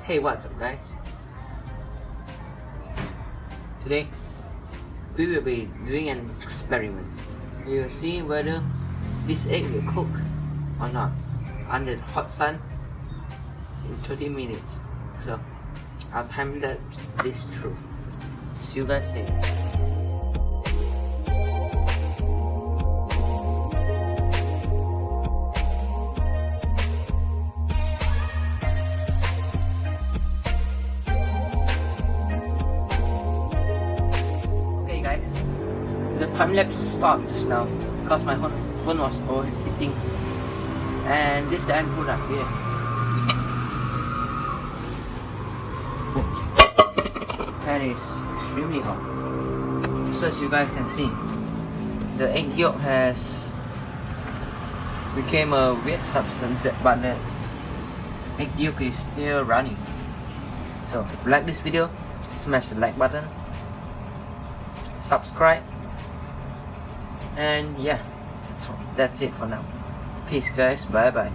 Hey, what's up guys? Today we will be doing an experiment. We will see whether this egg will cook or not under the hot sun in 30 minutes. So I'll time lapse this through. See you guys later. Guys, the time lapse stopped just now because my phone was overheating, and this time put up here. That is extremely hot. So as you guys can see, the egg yolk has became a weird substance, but the egg yolk is still running. So if you like this video, smash the like button, subscribe, and yeah, that's it for now. Peace guys, bye bye.